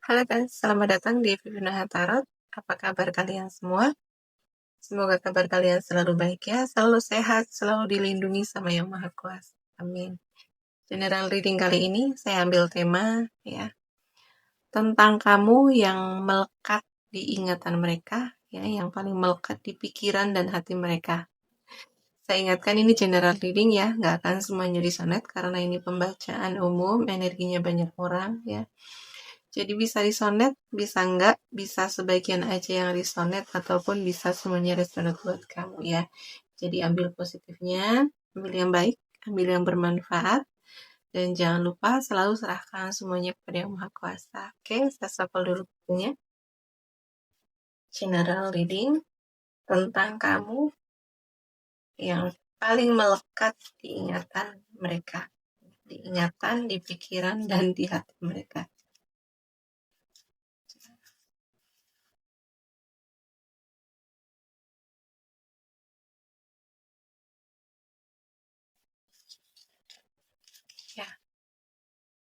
Halo guys, selamat datang di Vivina Tarot. Apa kabar kalian semua? Semoga kabar kalian selalu baik ya, selalu sehat, selalu dilindungi sama Yang Maha Kuasa. Amin. General reading kali ini saya ambil tema ya tentang kamu yang melekat di ingatan mereka, ya, yang paling melekat di pikiran dan hati mereka. Saya ingatkan ini general reading ya, nggak akan semuanya resonate karena ini pembacaan umum, energinya banyak orang ya. Jadi bisa resonate, bisa enggak, bisa sebagian aja yang resonate, ataupun bisa semuanya resonate buat kamu ya. Jadi ambil positifnya, ambil yang baik, ambil yang bermanfaat, dan jangan lupa selalu serahkan semuanya kepada Yang Maha Kuasa. Oke, saya shuffle dulu bukunya. General reading tentang kamu yang paling melekat di ingatan mereka. Di ingatan, di pikiran, dan di hati mereka. Ya.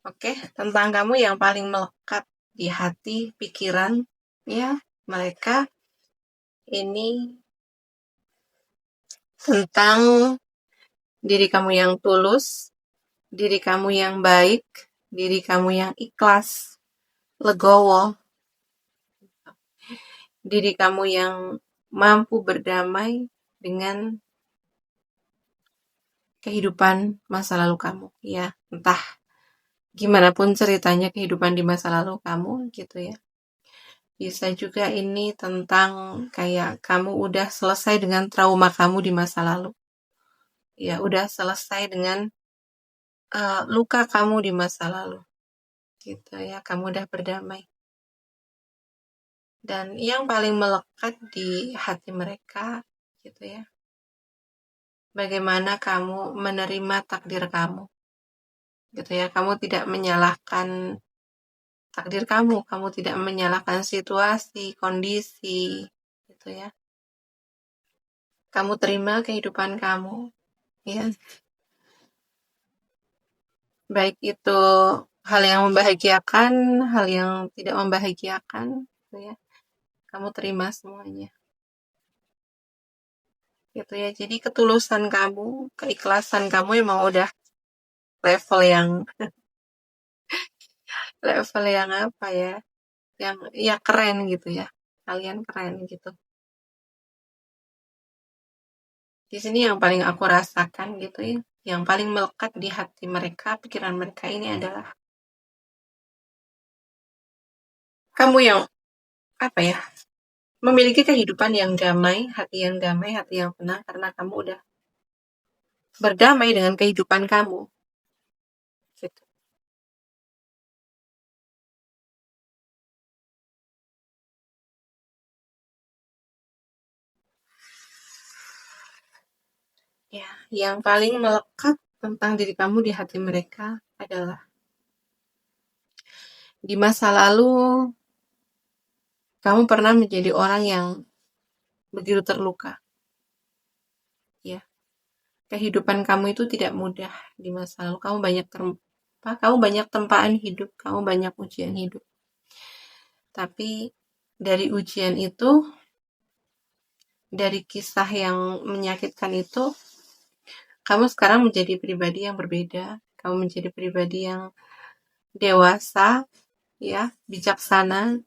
Oke, tentang kamu yang paling melekat di hati, pikiran, ya, mereka ini tentang diri kamu yang tulus, diri kamu yang baik, diri kamu yang ikhlas, legowo, diri kamu yang mampu berdamai dengan kehidupan masa lalu kamu, ya, entah gimana pun ceritanya kehidupan di masa lalu kamu, gitu ya. Bisa juga ini tentang kayak kamu udah selesai dengan trauma kamu di masa lalu. Ya, udah selesai dengan luka kamu di masa lalu. Gitu ya, kamu udah berdamai. Dan yang paling melekat di hati mereka, gitu ya. Bagaimana kamu menerima takdir kamu. Gitu ya, kamu tidak menyalahkan takdir kamu tidak menyalahkan situasi, kondisi, gitu ya. Kamu terima kehidupan kamu, ya. Baik itu hal yang membahagiakan, hal yang tidak membahagiakan, gitu ya. Kamu terima semuanya. Gitu ya. Jadi ketulusan kamu, keikhlasan kamu emang udah level yang apa ya? Yang ya keren gitu ya. Kalian keren gitu. Di sini yang paling aku rasakan gitu ya, yang paling melekat di hati mereka, pikiran mereka ini adalah kamu yang apa ya? Memiliki kehidupan yang damai, hati yang tenang karena kamu udah berdamai dengan kehidupan kamu. Gitu. Ya, yang paling melekat tentang diri kamu di hati mereka adalah di masa lalu kamu pernah menjadi orang yang begitu terluka. Ya, kehidupan kamu itu tidak mudah di masa lalu. Kamu banyak tempaan hidup, kamu banyak ujian hidup. Tapi dari ujian itu, dari kisah yang menyakitkan itu, kamu sekarang menjadi pribadi yang berbeda. Kamu menjadi pribadi yang dewasa, ya, bijaksana.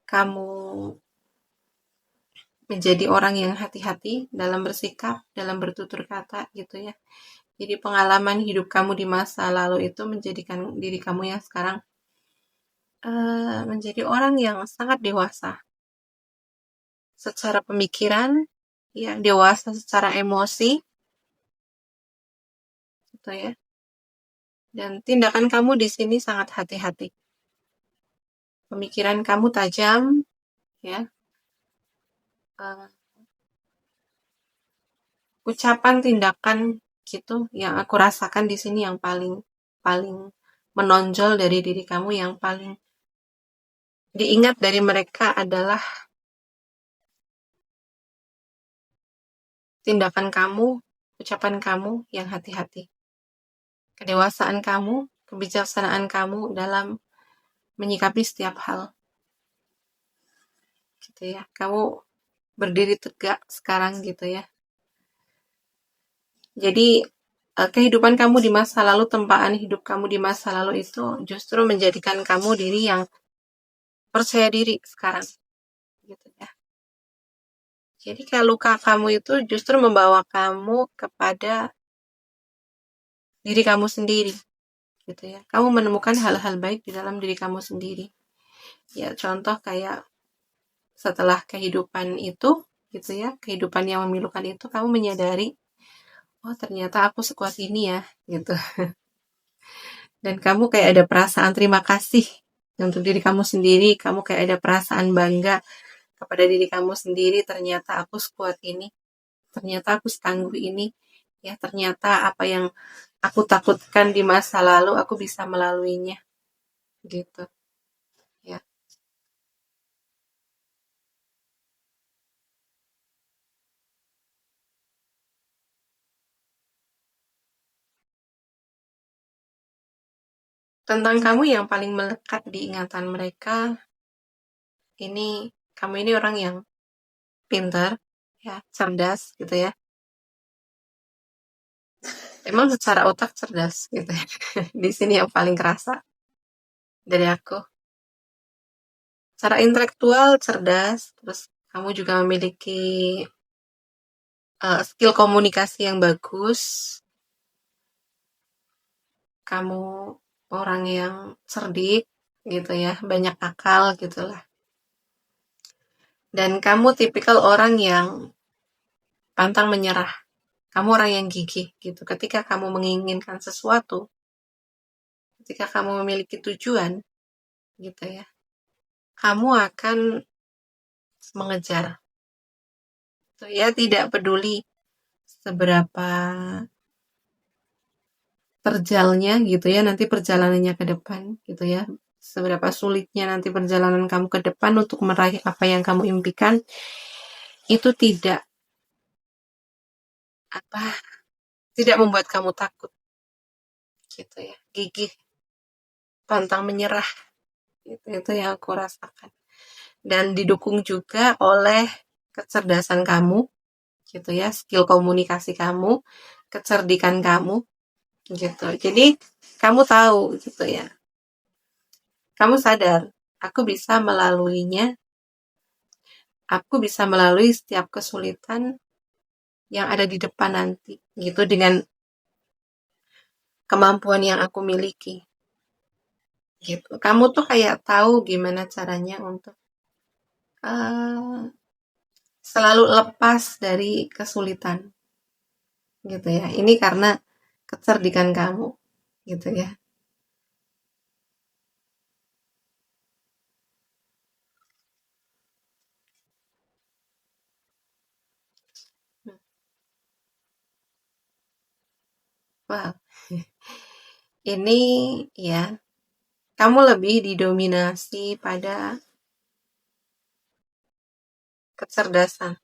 Kamu menjadi orang yang hati-hati dalam bersikap, dalam bertutur kata, gitu ya. Jadi pengalaman hidup kamu di masa lalu itu menjadikan diri kamu yang sekarang menjadi orang yang sangat dewasa secara pemikiran, ya, dewasa secara emosi, gitu ya. Dan tindakan kamu di sini sangat hati-hati. Pemikiran kamu tajam, ya. Ucapan, tindakan gitu yang aku rasakan di sini yang paling menonjol dari diri kamu, yang paling diingat dari mereka adalah tindakan kamu, ucapan kamu yang hati-hati. Kedewasaan kamu, kebijaksanaan kamu dalam menyikapi setiap hal, gitu ya. Kamu berdiri tegak sekarang, gitu ya. Jadi kehidupan kamu di masa lalu, tempaan hidup kamu di masa lalu itu justru menjadikan kamu diri yang percaya diri sekarang, gitu ya. Jadi kayak luka kamu itu justru membawa kamu kepada diri kamu sendiri, gitu ya. Kamu menemukan hal-hal baik di dalam diri kamu sendiri. Ya, contoh kayak setelah kehidupan itu, gitu ya, kehidupan yang memilukan itu, kamu menyadari, oh ternyata aku sekuat ini ya, gitu. Dan kamu kayak ada perasaan terima kasih untuk diri kamu sendiri, kamu kayak ada perasaan bangga kepada diri kamu sendiri, ternyata aku sekuat ini, ternyata aku setangguh ini, ya ternyata apa yang aku takutkan di masa lalu, aku bisa melaluinya, gitu, ya. Tentang kamu yang paling melekat di ingatan mereka, ini kamu ini orang yang pintar, ya, cerdas, gitu ya. Emang secara otak cerdas, gitu ya. Di sini yang paling kerasa dari aku. Secara intelektual cerdas, terus kamu juga memiliki skill komunikasi yang bagus. Kamu orang yang cerdik, gitu ya, banyak akal, gitulah. Dan kamu tipikal orang yang pantang menyerah. Kamu orang yang gigih, gitu. Ketika kamu menginginkan sesuatu, ketika kamu memiliki tujuan, gitu ya, kamu akan mengejar. Gitu ya, tidak peduli seberapa terjalnya, gitu ya, nanti perjalanannya ke depan, gitu ya. Seberapa sulitnya nanti perjalanan kamu ke depan untuk meraih apa yang kamu impikan, itu apa tidak membuat kamu takut, gitu ya. Gigih, pantang menyerah, itu yang aku rasakan. Dan didukung juga oleh kecerdasan kamu, gitu ya, skill komunikasi kamu, kecerdikan kamu, gitu. Jadi kamu tahu, gitu ya, kamu sadar aku bisa melaluinya, aku bisa melalui setiap kesulitan yang ada di depan nanti, gitu, dengan kemampuan yang aku miliki, gitu. Kamu tuh kayak tahu gimana caranya untuk uh, selalu lepas dari kesulitan, gitu ya. Ini karena kecerdikan kamu, gitu ya. Wah, ini ya, kamu lebih didominasi pada kecerdasan,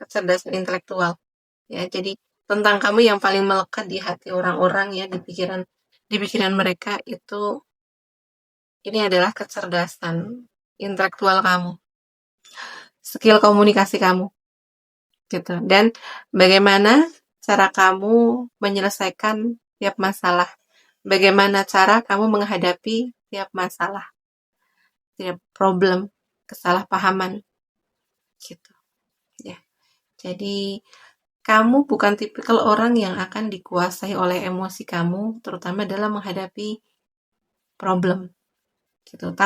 kecerdasan intelektual, ya. Jadi tentang kamu yang paling melekat di hati orang-orang, ya, di pikiran mereka itu, ini adalah kecerdasan intelektual kamu, skill komunikasi kamu, gitu. Dan bagaimana cara kamu menyelesaikan tiap masalah, bagaimana cara kamu menghadapi tiap masalah, tiap problem, kesalahpahaman, gitu ya. Jadi kamu bukan tipikal orang yang akan dikuasai oleh emosi kamu, terutama dalam menghadapi problem, gitu.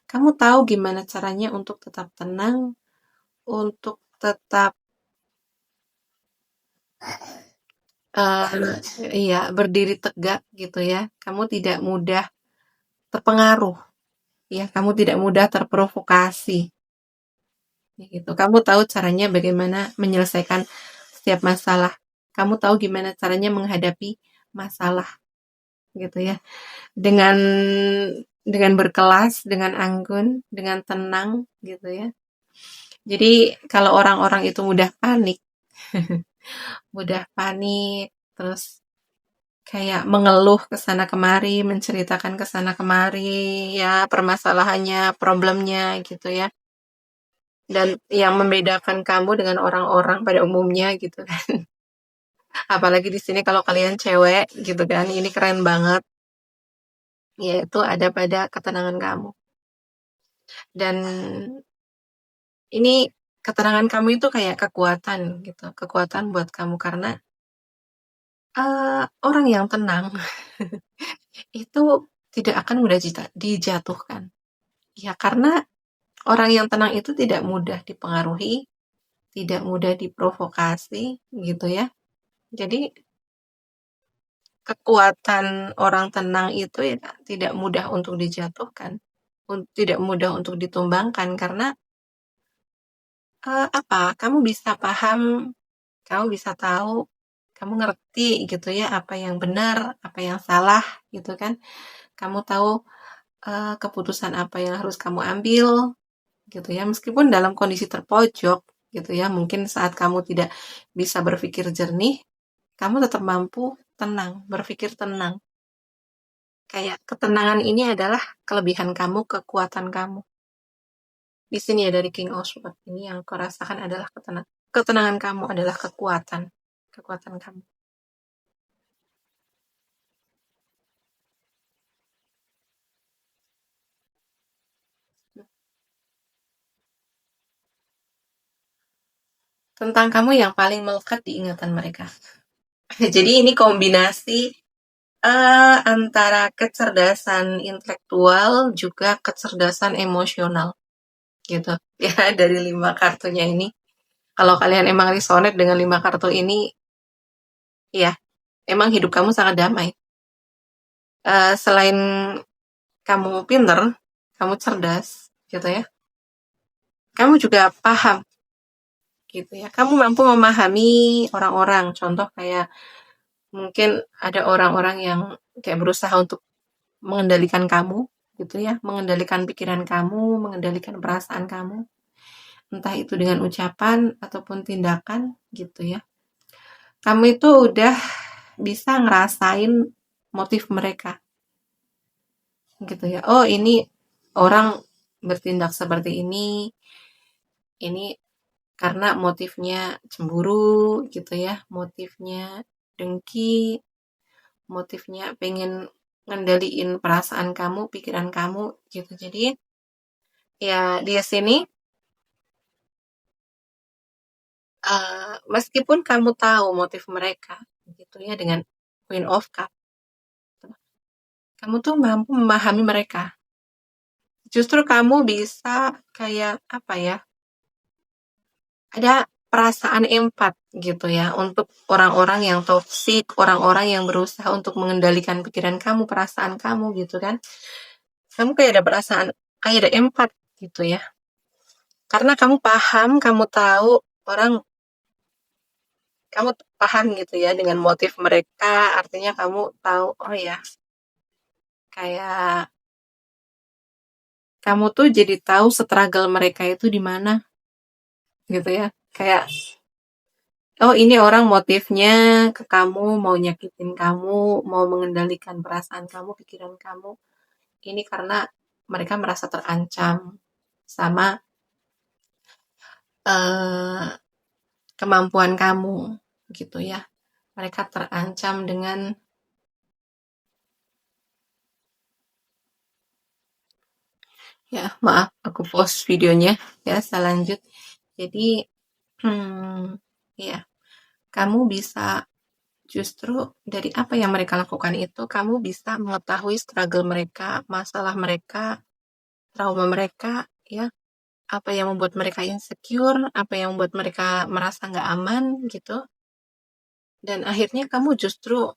Kamu tahu gimana caranya untuk tetap tenang, untuk tetap iya, berdiri tegak, gitu ya. Kamu tidak mudah terpengaruh, ya. Kamu tidak mudah terprovokasi, gitu. Kamu tahu caranya bagaimana menyelesaikan setiap masalah. Kamu tahu gimana caranya menghadapi masalah, gitu ya. Dengan berkelas, dengan anggun, dengan tenang, gitu ya. Jadi kalau orang-orang itu mudah panik, terus kayak mengeluh ke sana kemari, menceritakan ke sana kemari, ya permasalahannya, problemnya gitu ya. Dan yang membedakan kamu dengan orang-orang pada umumnya gitu kan. Apalagi di sini kalau kalian cewek gitu kan, ini keren banget. Yaitu ada pada ketenangan kamu. Dan ini ketenangan kamu itu kayak kekuatan gitu, kekuatan buat kamu karena orang yang tenang itu tidak akan mudah dijatuhkan. Ya karena orang yang tenang itu tidak mudah dipengaruhi, tidak mudah diprovokasi gitu ya. Jadi kekuatan orang tenang itu ya tidak mudah untuk dijatuhkan, tidak mudah untuk ditumbangkan karena kamu bisa paham, kamu bisa tahu, kamu ngerti gitu ya apa yang benar, apa yang salah gitu kan. Kamu tahu keputusan apa yang harus kamu ambil gitu ya. Meskipun dalam kondisi terpojok gitu ya, mungkin saat kamu tidak bisa berpikir jernih, kamu tetap mampu tenang, berpikir tenang. Kayak ketenangan ini adalah kelebihan kamu, kekuatan kamu. Di sini ya dari King of Swords ini yang kau rasakan adalah ketenangan kamu adalah kekuatan kamu. Tentang kamu yang paling melekat di ingatan mereka. Jadi ini kombinasi antara kecerdasan intelektual juga kecerdasan emosional gitu ya dari 5 kartunya ini. Kalau kalian emang resonate dengan 5 kartu ini, ya emang hidup kamu sangat damai. Selain kamu pinter, kamu cerdas, gitu ya. Kamu juga paham, gitu ya. Kamu mampu memahami orang-orang. Contoh kayak mungkin ada orang-orang yang kayak berusaha untuk mengendalikan kamu, gitu ya. Mengendalikan pikiran kamu, mengendalikan perasaan kamu. Entah itu dengan ucapan ataupun tindakan, gitu ya. Kamu itu udah bisa ngerasain motif mereka, gitu ya. Oh, ini orang bertindak seperti ini karena motifnya cemburu gitu ya, motifnya dengki, motifnya pengen ngendaliin perasaan kamu, pikiran kamu gitu. Jadi ya di sini meskipun kamu tahu motif mereka gitu ya dengan Queen of Cup, kamu tuh mampu memahami mereka. Justru kamu bisa kayak apa ya? Ada perasaan empat gitu ya untuk orang-orang yang toksik, orang-orang yang berusaha untuk mengendalikan pikiran kamu, perasaan kamu gitu kan. Kamu kayak ada perasaan, kayak ada empat gitu ya. Karena kamu paham, kamu tahu orang, kamu paham gitu ya dengan motif mereka, artinya kamu tahu, oh ya, kayak kamu tuh jadi tahu struggle mereka itu di mana gitu ya. Kayak oh ini orang motifnya ke kamu, mau nyakitin kamu, mau mengendalikan perasaan kamu, pikiran kamu. Ini karena mereka merasa terancam sama eh, kemampuan kamu, gitu ya. Mereka terancam dengan, ya maaf, aku pause videonya, ya saya lanjut. Jadi, ya, kamu bisa justru dari apa yang mereka lakukan itu, kamu bisa mengetahui struggle mereka, masalah mereka, trauma mereka, ya, apa yang membuat mereka insecure, apa yang membuat mereka merasa nggak aman, gitu. Dan akhirnya kamu justru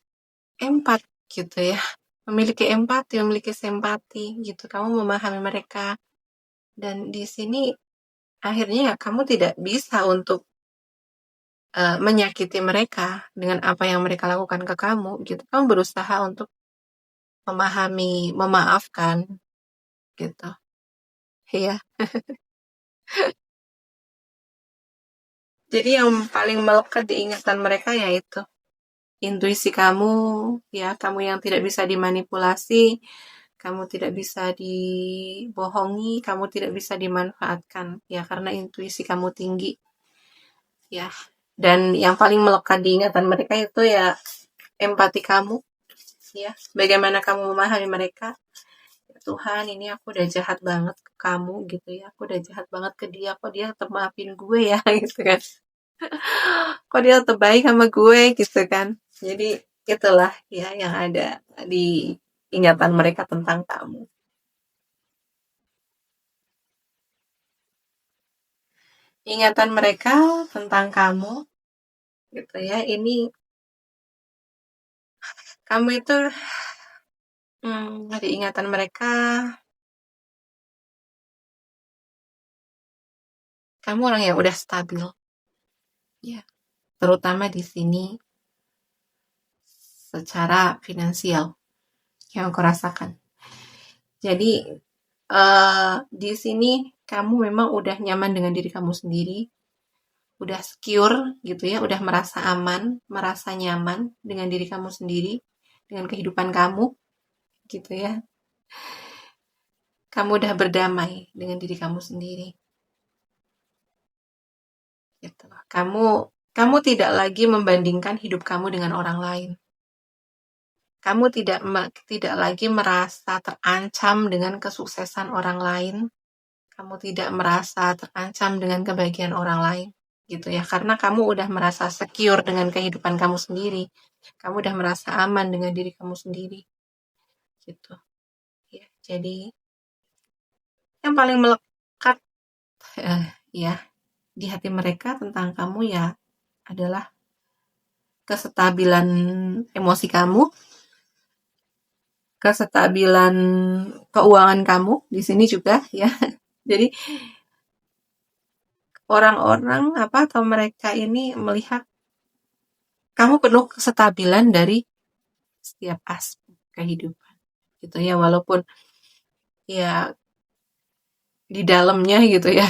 empat, gitu ya. Memiliki empati, memiliki simpati, gitu. Kamu memahami mereka. Dan di sini akhirnya ya kamu tidak bisa untuk menyakiti mereka dengan apa yang mereka lakukan ke kamu, gitu. Kamu berusaha untuk memahami, memaafkan, gitu. Iya. Jadi yang paling melekat di ingatan mereka ya itu. intuisi kamu, ya, kamu yang tidak bisa dimanipulasi, kamu tidak bisa dibohongi, kamu tidak bisa dimanfaatkan, ya, karena intuisi kamu tinggi, ya. Dan yang paling melekat di ingatan mereka itu ya empati kamu, ya, bagaimana kamu memahami mereka. Tuhan, ini aku udah jahat banget ke kamu gitu ya, aku udah jahat banget ke dia, kok dia tetap maafin gue ya gitu kan, kok dia tetap baik sama gue gitu kan. Jadi itulah ya yang ada di ingatan mereka tentang kamu. Ingatan mereka tentang kamu gitu ya, ini kamu itu di ingatan mereka kamu orang yang udah stabil ya, terutama di sini secara finansial yang aku rasakan. Jadi di sini kamu memang udah nyaman dengan diri kamu sendiri, udah secure gitu ya, udah merasa aman, merasa nyaman dengan diri kamu sendiri, dengan kehidupan kamu gitu ya. Kamu udah berdamai dengan diri kamu sendiri gitu. Kamu tidak lagi membandingkan hidup kamu dengan orang lain. Kamu tidak lagi merasa terancam dengan kesuksesan orang lain. Kamu tidak merasa terancam dengan kebahagiaan orang lain gitu ya, karena kamu udah merasa secure dengan kehidupan kamu sendiri, kamu udah merasa aman dengan diri kamu sendiri gitu ya. Jadi yang paling melekat ya di hati mereka tentang kamu ya adalah kesestabilan emosi kamu, kesestabilan keuangan kamu di sini juga ya. Jadi orang-orang atau mereka ini melihat kamu penuh kestabilan dari setiap aspek kehidupan gitu ya, walaupun ya di dalamnya gitu ya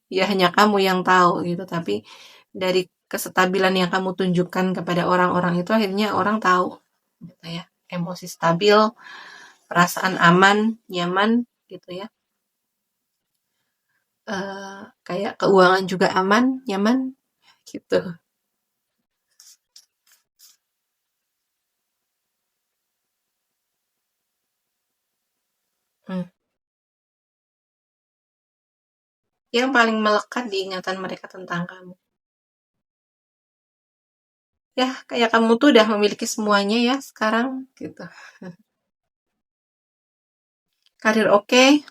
ya hanya kamu yang tahu gitu, tapi dari kestabilan yang kamu tunjukkan kepada orang-orang itu akhirnya orang tahu gitu ya, emosi stabil, perasaan aman, nyaman gitu ya, kayak keuangan juga aman, nyaman gitu. Hmm. Yang paling melekat di ingatan mereka tentang kamu ya, kayak kamu tuh udah memiliki semuanya ya sekarang gitu. Karir oke,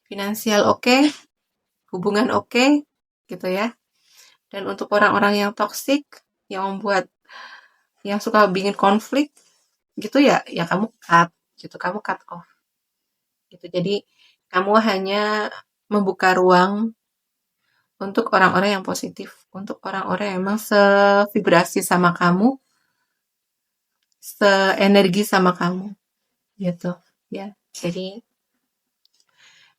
finansial oke, hubungan oke gitu ya. Dan untuk orang-orang yang toksik, yang membuat, yang suka bikin konflik gitu ya, ya kamu cut gitu, kamu cut off gitu. Jadi kamu hanya membuka ruang untuk orang-orang yang positif, untuk orang-orang yang memang sevibrasi sama kamu, seenergi sama kamu gitu ya. Jadi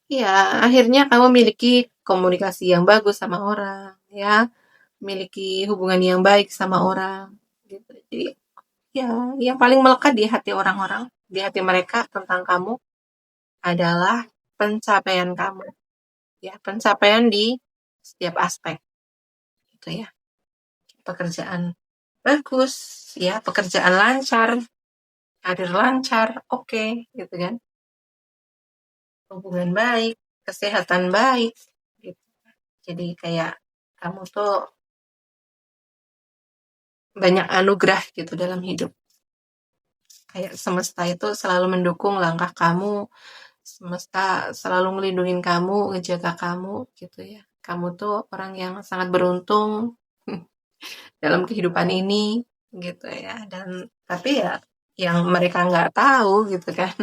ya akhirnya kamu memiliki komunikasi yang bagus sama orang ya, memiliki hubungan yang baik sama orang gitu. Jadi ya yang paling melekat di hati orang-orang, di hati mereka tentang kamu adalah pencapaian kamu ya, pencapaian di setiap aspek gitu ya. Pekerjaan bagus ya, pekerjaan lancar, karir lancar, oke gitu kan, hubungan baik, kesehatan baik gitu. Jadi kayak kamu tuh banyak anugerah gitu dalam hidup. Kayak semesta itu selalu mendukung langkah kamu, semesta selalu ngelindungin kamu, ngejaga kamu gitu ya. Kamu tuh orang yang sangat beruntung dalam kehidupan ini gitu ya. Dan tapi ya yang mereka nggak tahu gitu kan.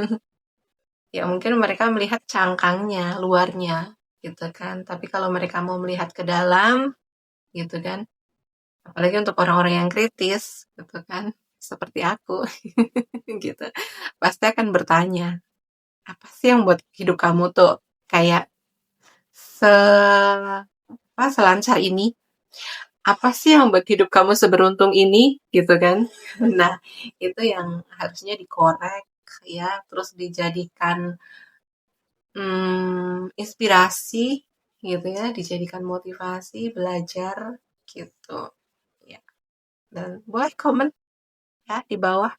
Ya mungkin mereka melihat cangkangnya, luarnya gitu kan. Tapi kalau mereka mau melihat ke dalam gitu kan. Apalagi untuk orang-orang yang kritis gitu kan. Seperti aku gitu. Pasti akan bertanya, apa sih yang buat hidup kamu tuh kayak selancar ini? apa sih yang buat hidup kamu seberuntung ini gitu kan. Nah, itu yang harusnya dikorek ya, terus dijadikan inspirasi gitu ya, dijadikan motivasi belajar gitu ya. Dan boleh komen ya di bawah,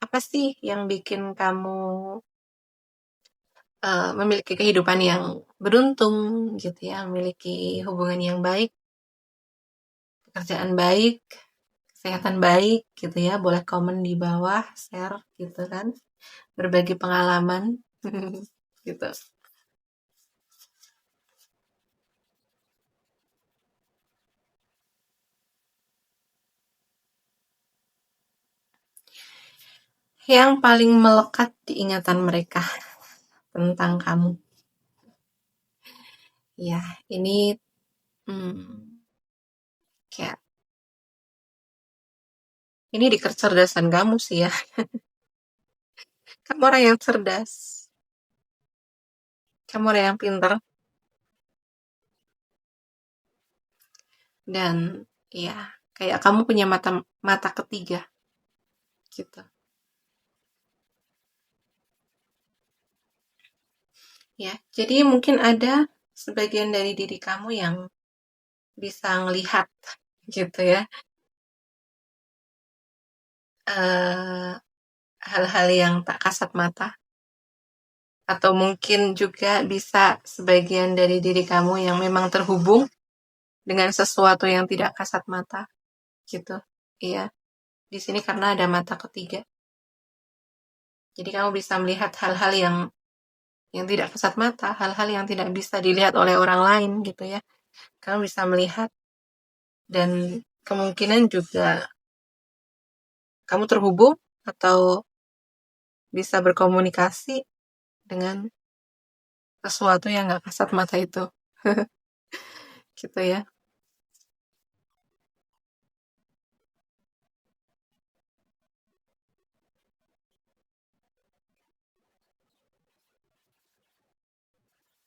apa sih yang bikin kamu memiliki kehidupan yang beruntung gitu ya, memiliki hubungan yang baik, pekerjaan baik, kesehatan baik gitu ya. Boleh komen di bawah, share gitu kan, berbagi pengalaman gitu. Yang paling melekat di ingatan mereka tentang kamu. Ya, ini hmm, kayak ini di kecerdasan kamu sih ya. Kamu orang yang cerdas. Kamu orang yang pinter. Dan ya, kayak kamu punya mata mata ketiga gitu. Ya, jadi mungkin ada sebagian dari diri kamu yang bisa ngelihat gitu ya, eh, hal-hal yang tak kasat mata, atau mungkin juga bisa sebagian dari diri kamu yang memang terhubung dengan sesuatu yang tidak kasat mata gitu. Iya, di sini karena ada mata ketiga. Jadi kamu bisa melihat hal-hal yang tidak kasat mata, hal-hal yang tidak bisa dilihat oleh orang lain gitu ya. Kamu bisa melihat, dan kemungkinan juga kamu terhubung atau bisa berkomunikasi dengan sesuatu yang nggak kasat mata itu. Gitu ya.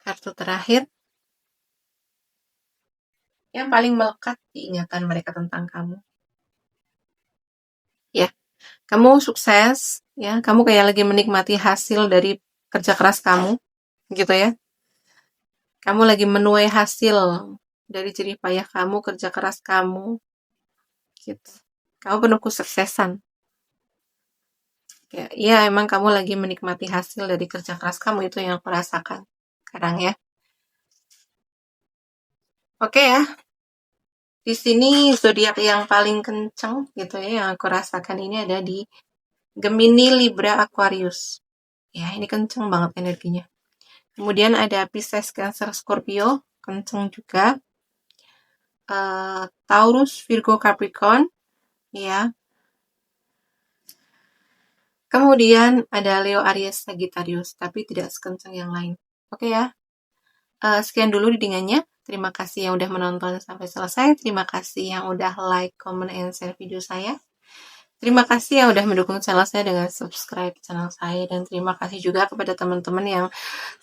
Kartu terakhir yang paling melekat di ingatan mereka tentang kamu. Ya, kamu sukses, ya, kamu kayak lagi menikmati hasil dari kerja keras kamu, gitu ya. Kamu lagi menuai hasil dari jerih payah kamu, kerja keras kamu, gitu. Kamu penuh kesuksesan. Ya, iya, emang kamu lagi menikmati hasil dari kerja keras kamu, itu yang aku rasakan sekarang ya. Oke ya, di sini zodiak yang paling kenceng gitu ya, yang aku rasakan ini ada di Gemini, Libra, Aquarius. Ya, ini kenceng banget energinya. Kemudian ada Pisces, Cancer, Scorpio, kenceng juga. Taurus, Virgo, Capricorn, ya. Kemudian ada Leo, Aries, Sagittarius, tapi tidak sekencang yang lain. Oke ya. Sekian dulu readingannya. Terima kasih yang udah menonton sampai selesai. Terima kasih yang udah like, comment, and share video saya. Terima kasih yang udah mendukung channel saya dengan subscribe channel saya. Dan terima kasih juga kepada teman-teman yang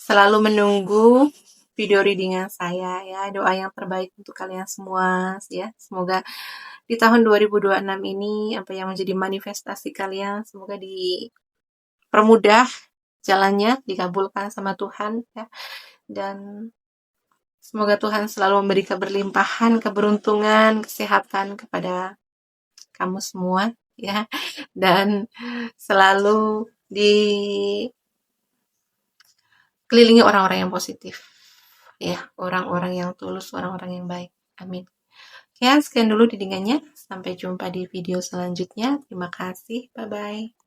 selalu menunggu video readingan saya ya. Doa yang terbaik untuk kalian semua ya. Semoga di tahun 2026 ini apa yang menjadi manifestasi kalian semoga dipermudah jalannya, dikabulkan sama Tuhan ya. Dan semoga Tuhan selalu memberi keberlimpahan, keberuntungan, kesehatan kepada kamu semua ya, dan selalu dikelilingi orang-orang yang positif ya, orang-orang yang tulus, orang-orang yang baik. Amin. Ya, sekian dulu didingannya. Sampai jumpa di video selanjutnya. Terima kasih. Bye-bye.